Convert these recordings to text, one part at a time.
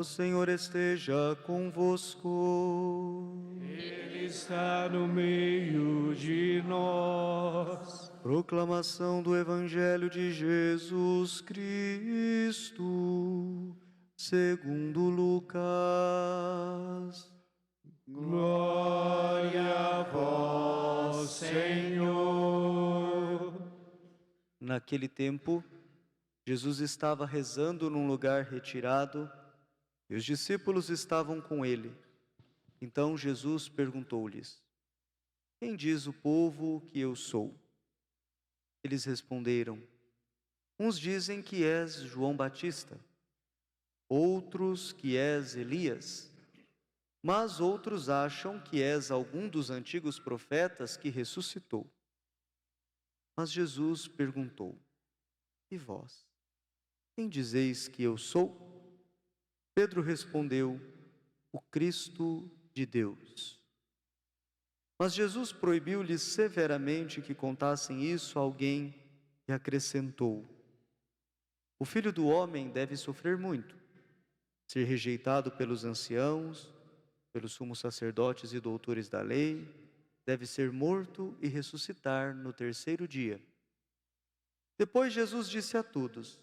O Senhor esteja convosco. Ele está no meio de nós. Proclamação do Evangelho de Jesus Cristo, segundo Lucas. Glória a vós, Senhor. Naquele tempo, Jesus estava rezando num lugar retirado e os discípulos estavam com ele. Então Jesus perguntou-lhes: Quem diz o povo que eu sou? Eles responderam: Uns dizem que és João Batista, outros que és Elias, mas outros acham que és algum dos antigos profetas que ressuscitou. Mas Jesus perguntou: E vós? Quem dizeis que eu sou? Pedro respondeu: O Cristo de Deus. Mas Jesus proibiu-lhes severamente que contassem isso a alguém e acrescentou: O Filho do Homem deve sofrer muito, ser rejeitado pelos anciãos, pelos sumos sacerdotes e doutores da lei, deve ser morto e ressuscitar no terceiro dia. Depois Jesus disse a todos: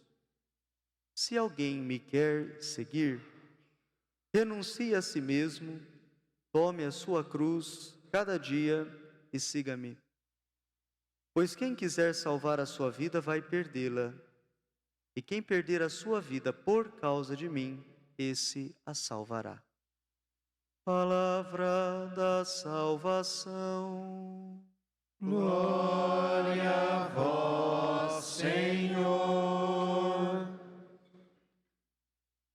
Se alguém me quer seguir, renuncie a si mesmo, tome a sua cruz cada dia e siga-me. Pois quem quiser salvar a sua vida vai perdê-la, e quem perder a sua vida por causa de mim, esse a salvará. Palavra da salvação. Glória a vós, Senhor.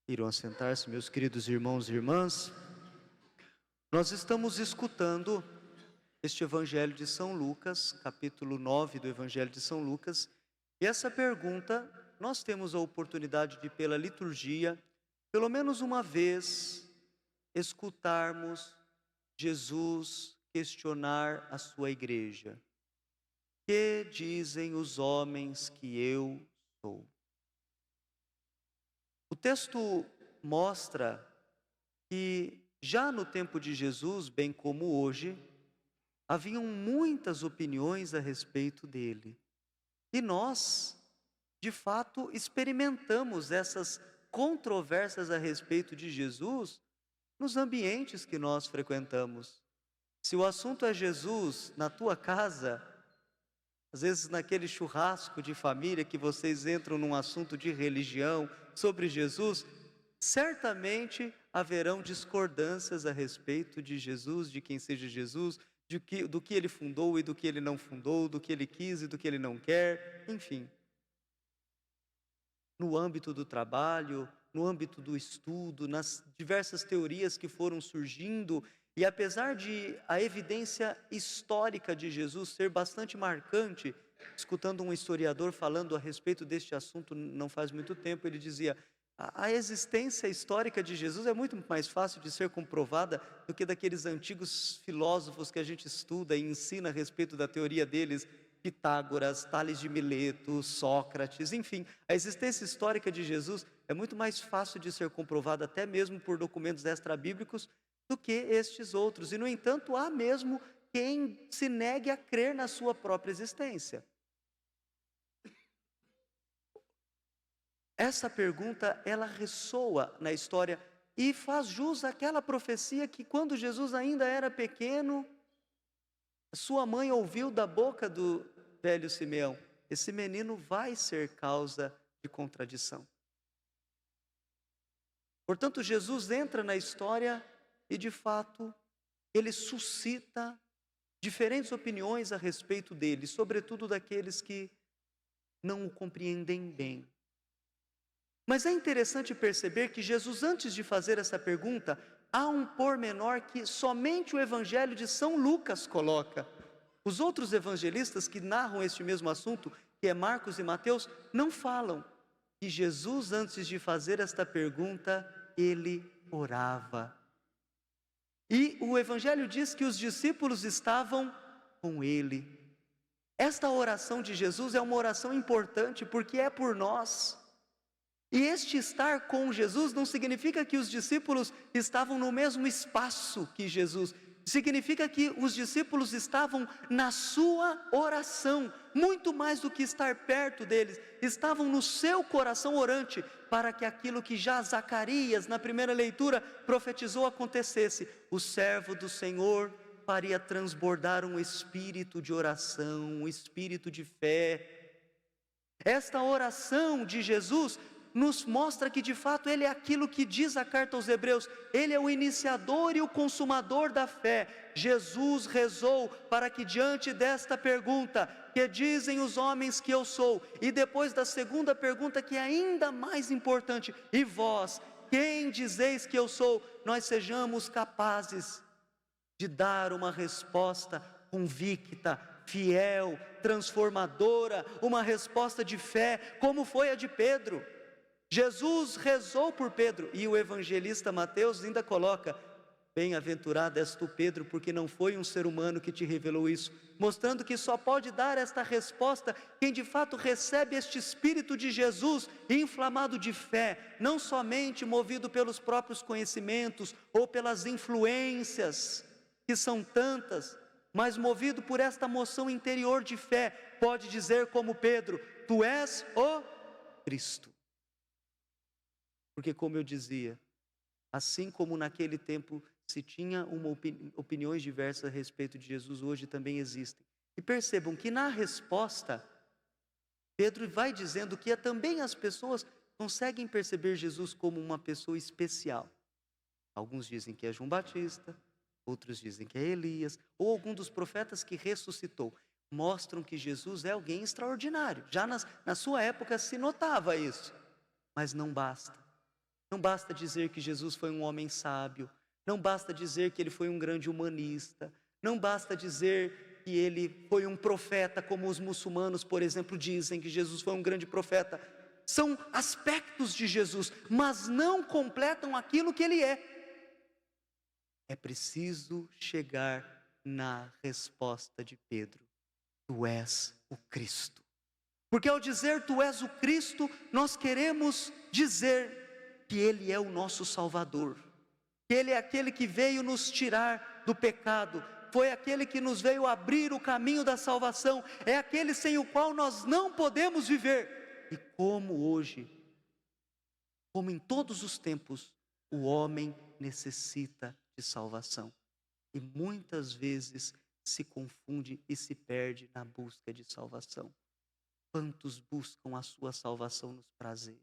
Irão assentar-se, meus queridos irmãos e irmãs. Nós estamos escutando este Evangelho de São Lucas, capítulo 9 do Evangelho de São Lucas. E essa pergunta, nós temos a oportunidade de, pela liturgia, pelo menos uma vez, escutarmos Jesus questionar a sua igreja. Que dizem os homens que eu sou? O texto mostra que já no tempo de Jesus, bem como hoje, haviam muitas opiniões a respeito dele. E nós, de fato, experimentamos essas controvérsias a respeito de Jesus nos ambientes que nós frequentamos. Se o assunto é Jesus na tua casa, às vezes naquele churrasco de família que vocês entram num assunto de religião sobre Jesus, certamente haverão discordâncias a respeito de Jesus, de quem seja Jesus, do que ele fundou e do que ele não fundou, do que ele quis e do que ele não quer, enfim. No âmbito do trabalho, no âmbito do estudo, nas diversas teorias que foram surgindo, e apesar de a evidência histórica de Jesus ser bastante marcante, escutando um historiador falando a respeito deste assunto não faz muito tempo, ele dizia: a existência histórica de Jesus é muito mais fácil de ser comprovada do que daqueles antigos filósofos que a gente estuda e ensina a respeito da teoria deles, Pitágoras, Tales de Mileto, Sócrates, enfim. A existência histórica de Jesus é muito mais fácil de ser comprovada até mesmo por documentos extra-bíblicos do que estes outros. E, no entanto, há mesmo quem se negue a crer na sua própria existência. Essa pergunta, ela ressoa na história e faz jus àquela profecia que, quando Jesus ainda era pequeno, sua mãe ouviu da boca do velho Simeão: esse menino vai ser causa de contradição. Portanto, Jesus entra na história e, de fato, ele suscita diferentes opiniões a respeito dele, sobretudo daqueles que não o compreendem bem. Mas é interessante perceber que Jesus, antes de fazer essa pergunta, há um pormenor que somente o Evangelho de São Lucas coloca. Os outros evangelistas que narram este mesmo assunto, que é Marcos e Mateus, não falam que Jesus, antes de fazer esta pergunta, ele orava. E o Evangelho diz que os discípulos estavam com ele. Esta oração de Jesus é uma oração importante porque é por nós. E este estar com Jesus não significa que os discípulos estavam no mesmo espaço que Jesus. Significa que os discípulos estavam na sua oração, muito mais do que estar perto deles, estavam no seu coração orante, para que aquilo que já Zacarias, na primeira leitura, profetizou acontecesse. O servo do Senhor faria transbordar um espírito de oração, um espírito de fé. Esta oração de Jesus nos mostra que de fato Ele é aquilo que diz a carta aos Hebreus, Ele é o iniciador e o consumador da fé. Jesus rezou para que diante desta pergunta, que dizem os homens que eu sou, e depois da segunda pergunta que é ainda mais importante, e vós, quem dizeis que eu sou, nós sejamos capazes de dar uma resposta convicta, fiel, transformadora, uma resposta de fé, como foi a de Pedro. Jesus rezou por Pedro, e o evangelista Mateus ainda coloca: bem-aventurado és tu, Pedro, porque não foi um ser humano que te revelou isso, mostrando que só pode dar esta resposta quem de fato recebe este Espírito de Jesus, inflamado de fé, não somente movido pelos próprios conhecimentos, ou pelas influências, que são tantas, mas movido por esta moção interior de fé, pode dizer como Pedro: tu és o Cristo. Porque, como eu dizia, assim como naquele tempo se tinha opiniões diversas a respeito de Jesus, hoje também existem. E percebam que na resposta, Pedro vai dizendo que também as pessoas conseguem perceber Jesus como uma pessoa especial. Alguns dizem que é João Batista, outros dizem que é Elias, ou algum dos profetas que ressuscitou. Mostram que Jesus é alguém extraordinário. Já na sua época se notava isso, mas não basta. Não basta dizer que Jesus foi um homem sábio, não basta dizer que ele foi um grande humanista, não basta dizer que ele foi um profeta, como os muçulmanos, por exemplo, dizem que Jesus foi um grande profeta. São aspectos de Jesus, mas não completam aquilo que ele é. É preciso chegar na resposta de Pedro: tu és o Cristo. Porque ao dizer tu és o Cristo, nós queremos dizer que Ele é o nosso Salvador, que Ele é aquele que veio nos tirar do pecado, foi aquele que nos veio abrir o caminho da salvação, é aquele sem o qual nós não podemos viver. E como hoje, como em todos os tempos, o homem necessita de salvação, e muitas vezes se confunde e se perde na busca de salvação. Quantos buscam a sua salvação nos prazeres?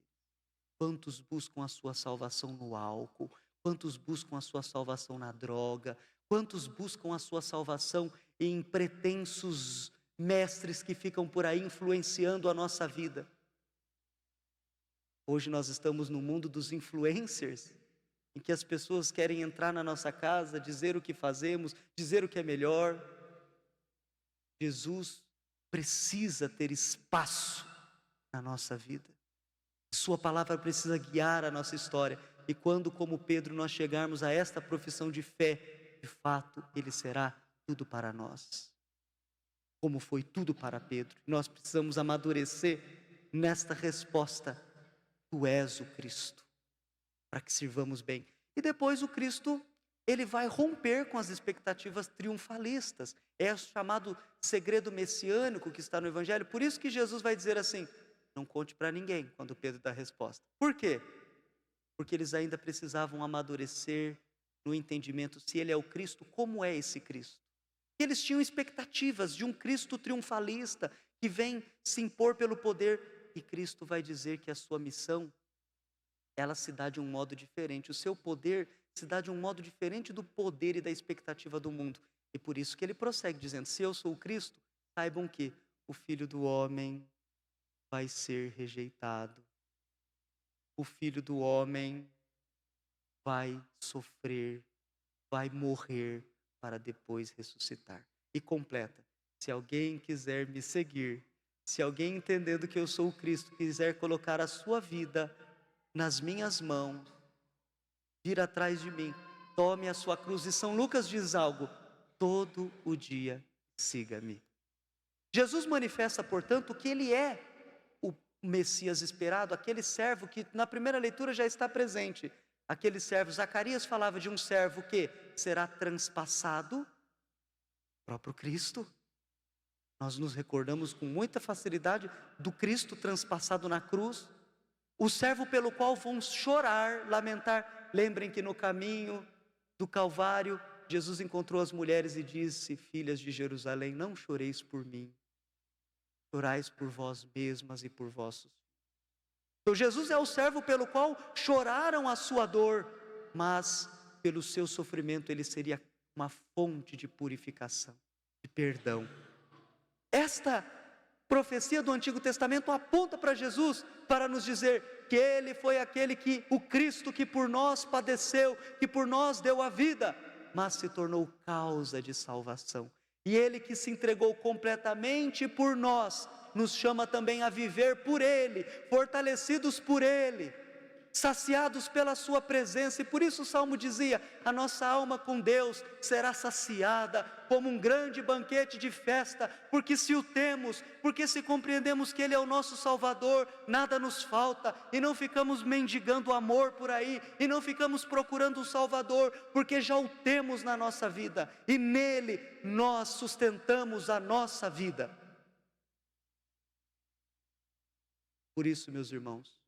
Quantos buscam a sua salvação no álcool? Quantos buscam a sua salvação na droga? Quantos buscam a sua salvação em pretensos mestres que ficam por aí influenciando a nossa vida? Hoje nós estamos no mundo dos influencers, em que as pessoas querem entrar na nossa casa, dizer o que fazemos, dizer o que é melhor. Jesus precisa ter espaço na nossa vida. Sua palavra precisa guiar a nossa história. E quando, como Pedro, nós chegarmos a esta profissão de fé, de fato, Ele será tudo para nós. Como foi tudo para Pedro. Nós precisamos amadurecer nesta resposta: tu és o Cristo, para que sirvamos bem. E depois o Cristo, Ele vai romper com as expectativas triunfalistas. É o chamado segredo messiânico que está no Evangelho. Por isso que Jesus vai dizer assim: não conte para ninguém, quando Pedro dá a resposta. Por quê? Porque eles ainda precisavam amadurecer no entendimento se Ele é o Cristo, como é esse Cristo. Eles tinham expectativas de um Cristo triunfalista, que vem se impor pelo poder. E Cristo vai dizer que a sua missão, ela se dá de um modo diferente. O seu poder se dá de um modo diferente do poder e da expectativa do mundo. E por isso que Ele prossegue dizendo: se eu sou o Cristo, saibam que o Filho do Homem vai ser rejeitado. O Filho do Homem vai sofrer, vai morrer para depois ressuscitar. E completa: se alguém quiser me seguir, se alguém entendendo que eu sou o Cristo, quiser colocar a sua vida nas minhas mãos, vir atrás de mim, tome a sua cruz. E São Lucas diz algo: todo o dia siga-me. Jesus manifesta, portanto, que Ele é o Messias esperado, aquele servo que na primeira leitura já está presente. Aquele servo, Zacarias falava de um servo que será transpassado, próprio Cristo. Nós nos recordamos com muita facilidade do Cristo transpassado na cruz, o servo pelo qual vão chorar, lamentar. Lembrem que no caminho do Calvário, Jesus encontrou as mulheres e disse: filhas de Jerusalém, não choreis por mim, chorais por vós mesmas e por vossos filhos. Então Jesus é o servo pelo qual choraram a sua dor, mas pelo seu sofrimento ele seria uma fonte de purificação, de perdão. Esta profecia do Antigo Testamento aponta para Jesus, para nos dizer que Ele foi aquele que, o Cristo que por nós padeceu, que por nós deu a vida, mas se tornou causa de salvação. E Ele que se entregou completamente por nós, nos chama também a viver por Ele, fortalecidos por Ele, saciados pela sua presença. E por isso o Salmo dizia: a nossa alma com Deus será saciada como um grande banquete de festa, porque se o temos, porque se compreendemos que Ele é o nosso Salvador, nada nos falta, e não ficamos mendigando amor por aí, e não ficamos procurando um Salvador, porque já o temos na nossa vida, e nele nós sustentamos a nossa vida. Por isso, meus irmãos,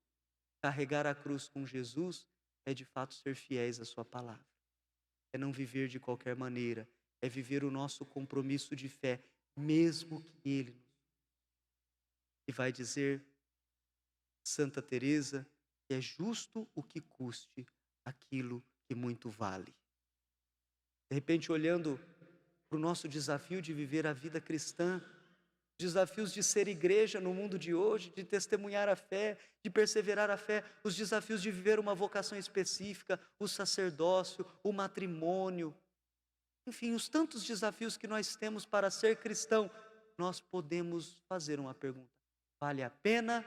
carregar a cruz com Jesus é de fato ser fiéis à sua palavra. É não viver de qualquer maneira, é viver o nosso compromisso de fé, mesmo que Ele nos... E vai dizer Santa Teresa que é justo o que custe aquilo que muito vale. De repente, olhando para o nosso desafio de viver a vida cristã, desafios de ser igreja no mundo de hoje, de testemunhar a fé, de perseverar a fé, os desafios de viver uma vocação específica, o sacerdócio, o matrimônio, enfim, os tantos desafios que nós temos para ser cristão, nós podemos fazer uma pergunta: vale a pena?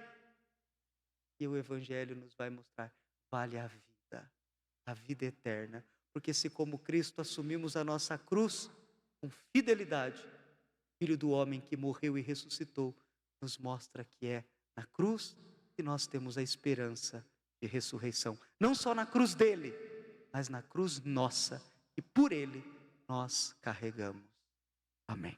E o Evangelho nos vai mostrar: vale a vida eterna, porque se como Cristo assumimos a nossa cruz com fidelidade, Filho do homem que morreu e ressuscitou, nos mostra que é na cruz que nós temos a esperança de ressurreição. Não só na cruz dele, mas na cruz nossa, e por ele nós carregamos. Amém.